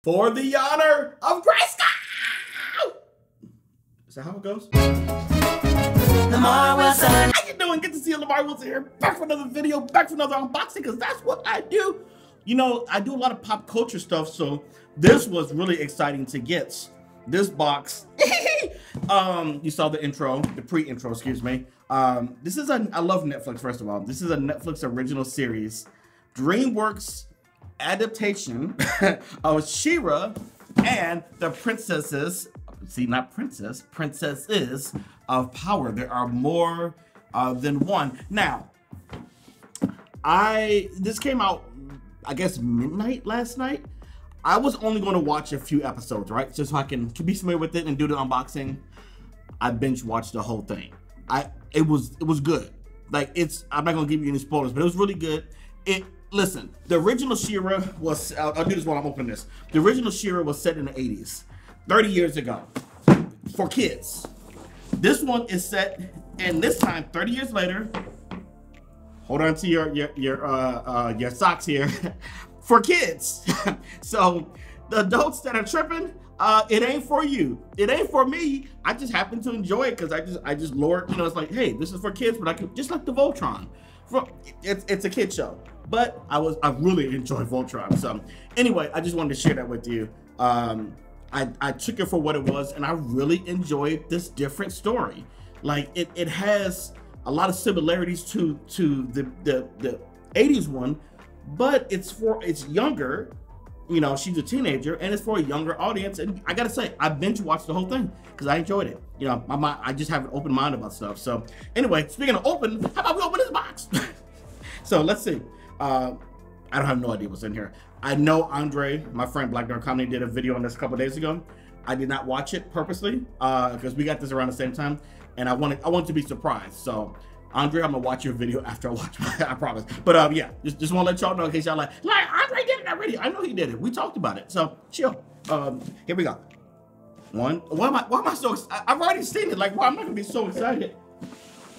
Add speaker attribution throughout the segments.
Speaker 1: For the honor of Grayskull! Is that how it goes?
Speaker 2: Lamarr Wilson.
Speaker 1: How you doing? Good to see you, Lamarr Wilson here. Back for another video, back for another unboxing, because that's what I do. You know, I do a lot of pop culture stuff, so this was really exciting to get. This box, you saw the intro, the pre-intro, excuse me. This is I love Netflix, first of all. This is a Netflix original series, DreamWorks adaptation of She-Ra and the princesses, see, not princess, princesses of power. There are more than one. Now, this came out, I guess, midnight last night. I was only going to watch a few episodes, right? Just so I can be familiar with it and do the unboxing. I binge watched the whole thing. It was good. Like, I'm not gonna give you any spoilers, but it was really good. Listen, the original She-Ra was, I'll do this while I'm opening this. The original She-Ra was set in the 80s, 30 years ago, for kids. This one is set, and this time, 30 years later, hold on to your socks here, for kids. So the adults that are tripping, it ain't for you. It ain't for me. I just happen to enjoy it because I just lowered, you know, it's like, hey, this is for kids, but I can, just like the Voltron. It's a kid show, but I really enjoy Voltron. So anyway, I just wanted to share that with you. I took it for what it was, and I really enjoyed this different story. Like it has a lot of similarities to the 80s one, but it's younger. You know, she's a teenager, and it's for a younger audience. And I gotta say, I binge watched the whole thing because I enjoyed it. You know, I just have an open mind about stuff. So anyway, speaking of open, how about we open this box? So let's see. I don't have no idea what's in here. I know Andre, my friend Black Dark Comedy, did a video on this a couple days ago. I did not watch it purposely because we got this around the same time, and I wanted to be surprised. So Andre, I'm gonna watch your video after I watch mine, I promise. But yeah, just wanna let y'all know in case y'all like Andre did it already. I know he did it. We talked about it. So chill. Here we go. One. Why am I so excited? I've already seen it. Like, why am I gonna be so excited?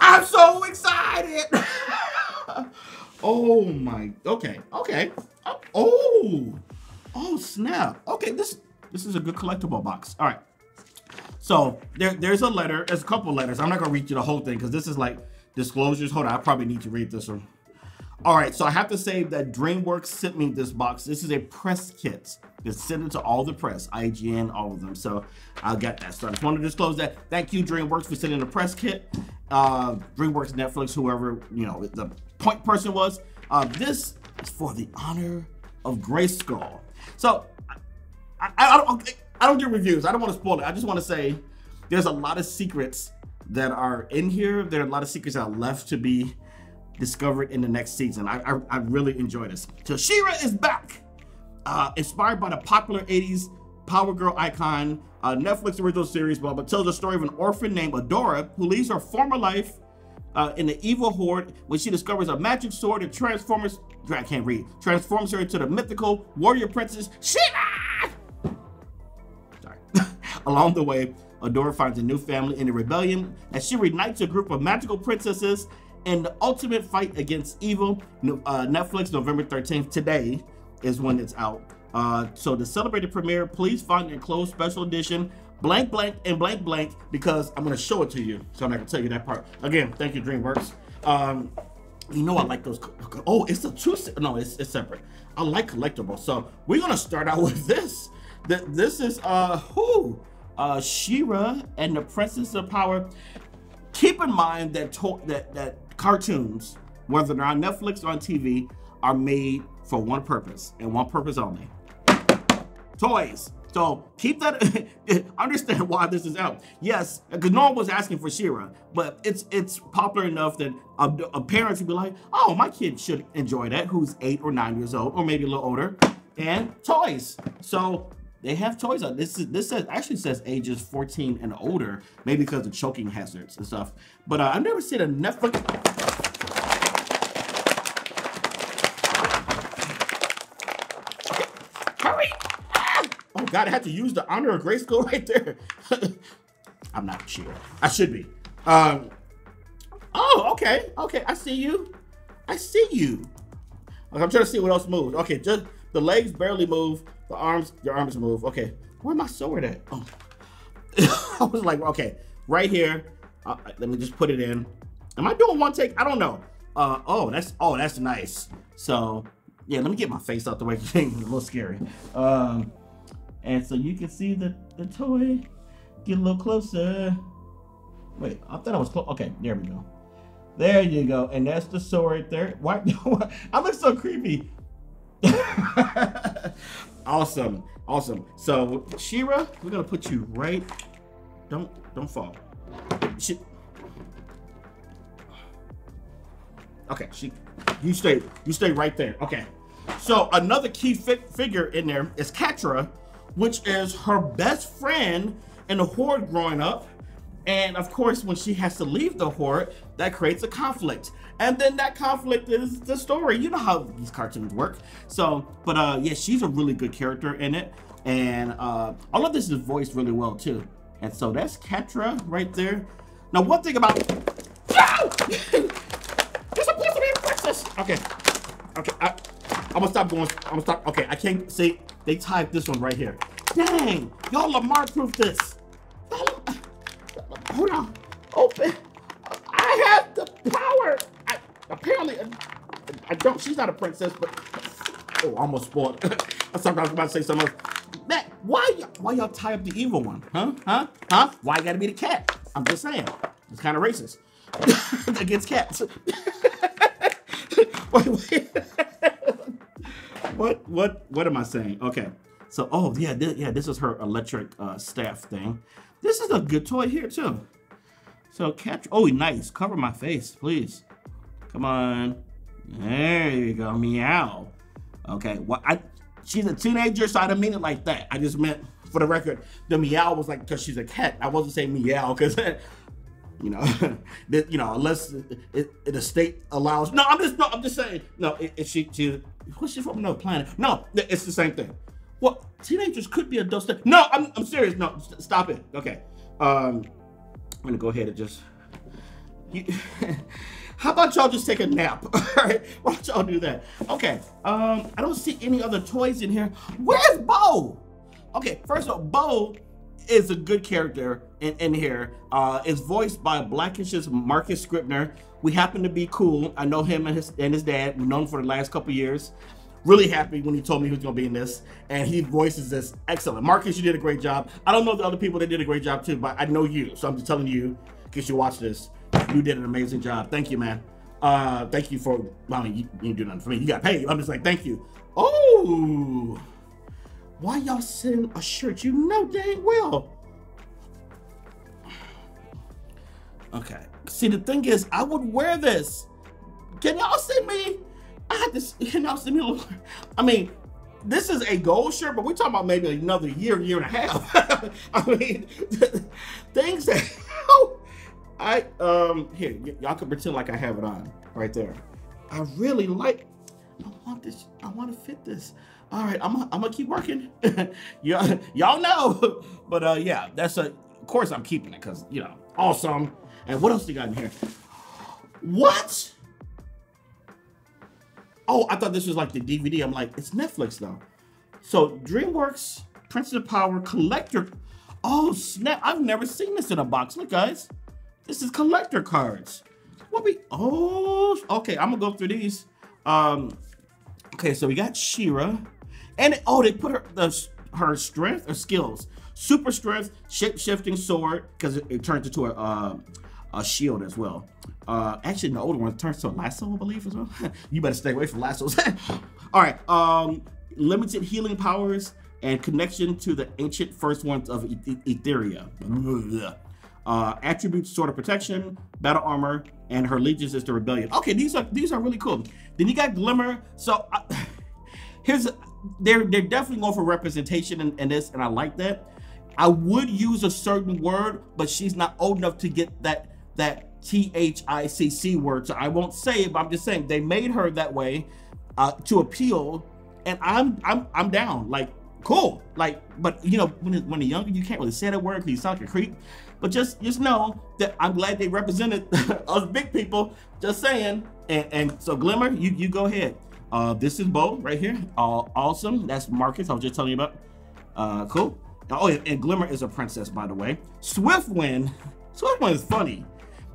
Speaker 1: I'm so excited. Oh my. Okay. Oh snap. Okay, this is a good collectible box. All right. So there's a letter. There's a couple letters. I'm not gonna read you the whole thing because this is like disclosures. Hold on, I probably need to read this one. All right, so I have to say that DreamWorks sent me this box. This is a press kit. It's sent it to all the press, IGN, all of them. So I'll get that. So I just want to disclose that. Thank you, DreamWorks, for sending the press kit. DreamWorks, Netflix, whoever, you know, the point person was. This is for the honor of Grayskull. So I don't do reviews. I don't want to spoil it. I just want to say there's a lot of secrets that are in here. There are a lot of secrets that are left to be discovered in the next season. I really enjoy this. So She-Ra is back. Inspired by the popular 80s Power Girl icon, Netflix original series, but tells the story of an orphan named Adora who leaves her former life in the evil horde when she discovers a magic sword that transforms her into the mythical warrior princess She-Ra. Sorry. Along the way, Adora finds a new family in the rebellion as she reunites a group of magical princesses in the ultimate fight against evil. Netflix, November 13th. Today is when it's out. So to celebrate the premiere, please find the enclosed special edition blank blank and blank blank, because I'm going to show it to you. So I'm not going to tell you that part. Again, thank you, DreamWorks. You know I like those. Oh, it's no, it's separate. I like collectibles. So we're going to start out with this. This is She-Ra and the Princess of Power. Keep in mind that cartoons, whether they're on Netflix or on TV, are made for one purpose and one purpose only: toys. So keep that. Understand why this is out. Yes, because no one was asking for She-Ra, but it's popular enough that a parent would be like, "Oh, my kid should enjoy that." Who's 8 or 9 years old, or maybe a little older, and toys. So they have toys on. This actually says ages 14 and older, maybe because of choking hazards and stuff. But I've never seen a Netflix. Hurry! Oh God, I had to use the honor of Grayskull right there. I'm not sure. I should be. Oh, okay. I see you. I'm trying to see what else moves. Okay, just the legs barely move. your arms move. Okay, where my sword at? Oh, I was like, okay, right here. Let me just put it in. Am I doing one take? I don't know. Oh, that's nice. So yeah, let me get my face out the way. It's a little scary. And so you can see the toy. Get a little closer. Wait, I thought I was close. Okay, there we go. There you go. And that's the sword right there. Why? I look so creepy. Awesome. So She-Ra, we're gonna put you right. Don't fall. Okay, you stay right there. Okay. So another key figure in there is Catra, which is her best friend in the Horde growing up. And of course, when she has to leave the Horde, that creates a conflict. And then that conflict is the story. You know how these cartoons work. So, but yeah, she's a really good character in it. And all of this is voiced really well too. And so that's Catra right there. Now, one thing about, no! You're supposed to be a princess. Okay, I'm gonna stop going. I'm gonna stop. Okay, I can't see. They typed this one right here. Dang, y'all Lamarr proof this. Hold on. Open. I have the power. Apparently, I don't. She's not a princess, but oh, almost spoiled. I thought I was about to say something else. Man, why y'all tie up the evil one? Huh? Why you gotta be the cat? I'm just saying. It's kind of racist against cats. Wait. What am I saying? Okay. So, oh yeah, this is her electric staff thing. This is a good toy here too. So oh, nice. Cover my face, please. Come on. There you go. Meow. Okay. Well, she's a teenager, so I didn't mean it like that. I just meant, for the record, the meow was like because she's a cat. I wasn't saying meow because, you know, unless the state allows. No, I'm just saying. No, what's she from another planet? No, it's the same thing. Well, teenagers could be adults. No, I'm serious. No, stop it. Okay. I'm gonna go ahead and just. How about y'all just take a nap? All right. Why don't y'all do that? Okay. I don't see any other toys in here. Where's Bo? Okay. First of all, Bo is a good character in here. It's voiced by Blackish's Marcus Scribner. We happen to be cool. I know him and his dad. We've known him for the last couple years. Really happy when he told me he was gonna be in this, and he voices this excellent. Marcus, you did a great job. I don't know the other people that did a great job too, but I know you, so I'm just telling you, in case you watch this, you did an amazing job. Thank you, man. Thank you for, well, you didn't do nothing for me. You got paid. I'm just like, thank you. Oh, why y'all sending a shirt you know dang well? Okay. See, the thing is, I would wear this. Can y'all send me? I had this, can y'all send me a little? I mean, this is a gold shirt, but we're talking about maybe another year and a half. I mean, things that here, y'all can pretend like I have it on right there. I really like, I want this, I want to fit this. All right, I'm gonna keep working. Y'all know, but yeah, of course I'm keeping it because, you know, awesome. And what else do you got in here? What? Oh, I thought this was like the DVD. I'm like, it's Netflix though. So DreamWorks, Princess of Power, Collector. Oh snap, I've never seen this in a box. Look guys, this is collector cards. Oh, okay, I'm gonna go through these. Okay, so we got She-Ra. And they put her strength or skills. Super strength, shape-shifting sword, because it turns into a shield as well. Actually, the older one turns to a lasso, I believe, as well. You better stay away from lassos. All right, limited healing powers and connection to the ancient first ones of Etheria. Attributes, sword of protection, battle armor, and her allegiance is the rebellion. Okay, these are really cool. Then you got Glimmer. So they're definitely going for representation in this, and I like that. I would use a certain word, but she's not old enough to get that THICC word, so I won't say it. But I'm just saying they made her that way to appeal, and I'm down. Like, cool. Like, but you know, when you're younger, you can't really say that word because you sound like a creep. But just know that I'm glad they represented us big people. Just saying. And so Glimmer, you go ahead. This is Bo right here. Awesome. That's Marcus. I was just telling you about. Cool. Oh, yeah, and Glimmer is a princess, by the way. Swiftwind is funny.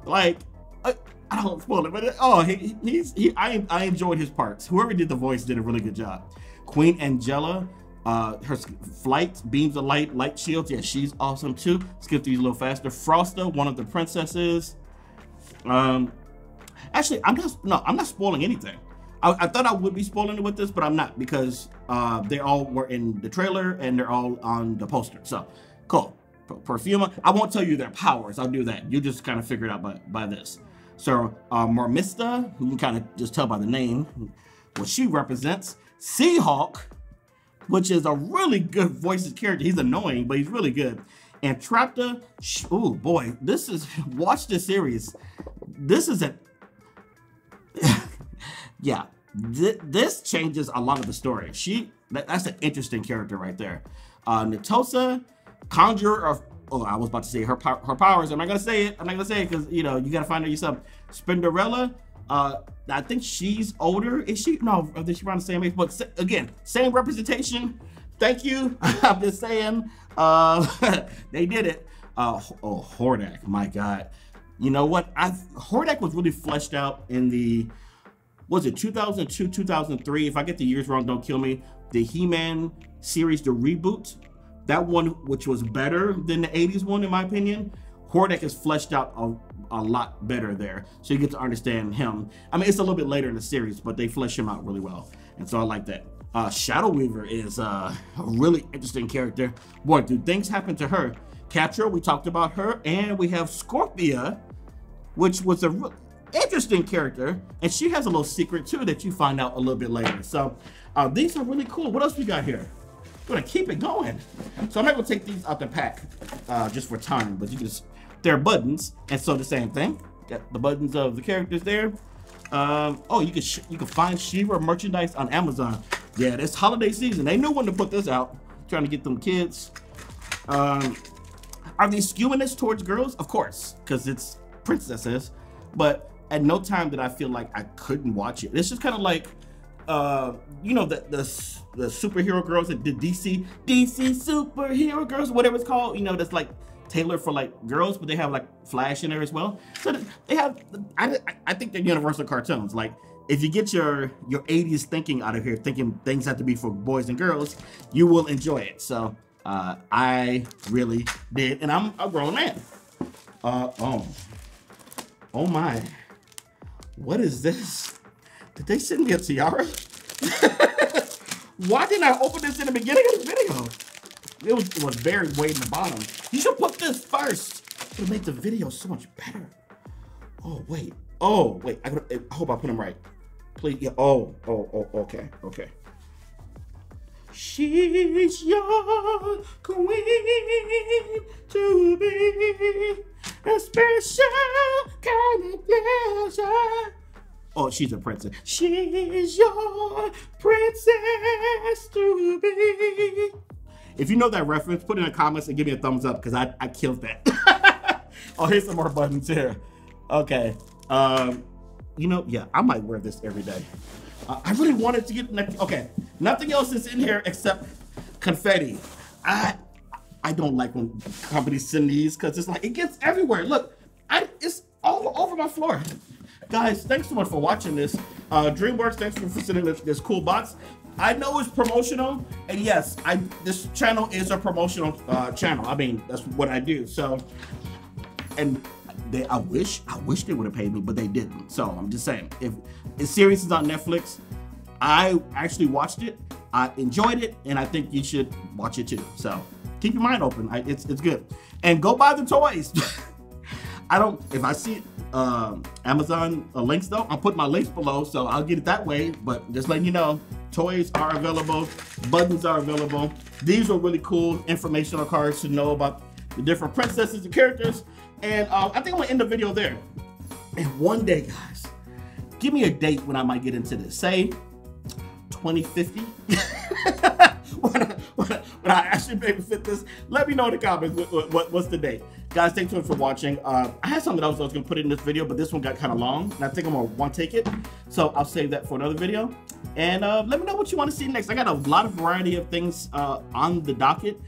Speaker 1: Like, I don't spoil it, but I enjoyed his parts. Whoever did the voice did a really good job. Queen Angela, her flight, beams of light shields. Yeah, she's awesome too. Skip these a little faster. Frosta, one of the princesses. Actually, I'm not spoiling anything. I thought I would be spoiling it with this, but I'm not, because they all were in the trailer and they're all on the poster. So, cool. Perfuma. I won't tell you their powers. I'll do that. You just kind of figure it out by this. So, Mormista, you can kind of just tell by the name what she represents. Seahawk, which is a really good voices character. He's annoying, but he's really good. And Trapta, oh boy, watch this series. This is yeah, this changes a lot of the story. That's an interesting character right there. Natosa, conjurer of, I was about to say her powers. I'm not gonna say it because you gotta find out yourself. Spinderella, I think she's older. Is she? No, I think she's around the same age. But again, same representation. Thank you. I'm just saying, they did it. Hordak, my God. You know what? Hordak was really fleshed out in the, was it 2002, 2003? If I get the years wrong, don't kill me. The He-Man series, the reboot, that one, which was better than the 80s one, in my opinion. Hordak is fleshed out a lot better there, so you get to understand him. I mean, it's a little bit later in the series, but they flesh him out really well, and so I like that. Shadow Weaver is a really interesting character. Boy, do things happen to her. Catra, we talked about her, and we have Scorpia, which was a real interesting character, and she has a little secret too that you find out a little bit later. So these are really cool. What else we got here? We're gonna keep it going. So I'm not gonna take these out the pack just for time, but you can just, they're buttons, and so the same thing. Got the buttons of the characters there. Oh, you can find She-Ra merchandise on Amazon. Yeah, it's holiday season. They knew when to put this out. Trying to get them kids. Are they skewing this towards girls? Of course, because it's princesses. But at no time did I feel like I couldn't watch it. It's just kind of like, you know, the superhero girls that did DC superhero girls, whatever it's called. You know, that's like tailored for like girls, but they have like Flash in there as well. So they have, I think they're universal cartoons. Like, if you get your 80s thinking out of here, thinking things have to be for boys and girls, you will enjoy it. So I really did, and I'm a grown man. Oh my, what is this? Did they send me a tiara? Why didn't I open this in the beginning of the video? It was buried way in the bottom. You should put this first. It would make the video so much better. Oh wait, I hope I put them right. Please, yeah, okay. She's your queen to be a special kind of pleasure. Oh, she's a princess. She's your princess to be. If you know that reference, put it in the comments and give me a thumbs up, because I killed that. Oh, here's some more buttons here. Okay. You know, yeah, I might wear this every day. I really wanted to get, okay, nothing else is in here except confetti. I don't like when companies send these, because it's like, it gets everywhere. Look, it's all over my floor. Guys, thanks so much for watching this. DreamWorks, thanks for sending this cool box. I know it's promotional, and yes, this channel is a promotional channel. I mean, that's what I do. So, and I wish they would have paid me, but they didn't. So I'm just saying, if the series is on Netflix, I actually watched it, I enjoyed it, and I think you should watch it too. So keep your mind open. It's good, and go buy the toys. If I see Amazon links though, I'll put my links below, so I'll get it that way. But just letting you know, toys are available, buttons are available. These are really cool informational cards to know about the different princesses and characters. And I think I'm gonna end the video there. And one day, guys, give me a date when I might get into this. Say 2050. when I actually be able to fit this. Let me know in the comments what's the date. Guys, thanks so much for watching. I had something else I was going to put in this video, but this one got kind of long, and I think I'm going to want to take it. So I'll save that for another video. And let me know what you want to see next. I got a lot of variety of things on the docket.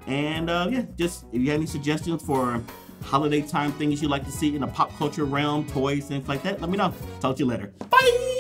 Speaker 1: And yeah, just if you have any suggestions for holiday time things you'd like to see in the pop culture realm, toys, things like that, let me know. Talk to you later. Bye!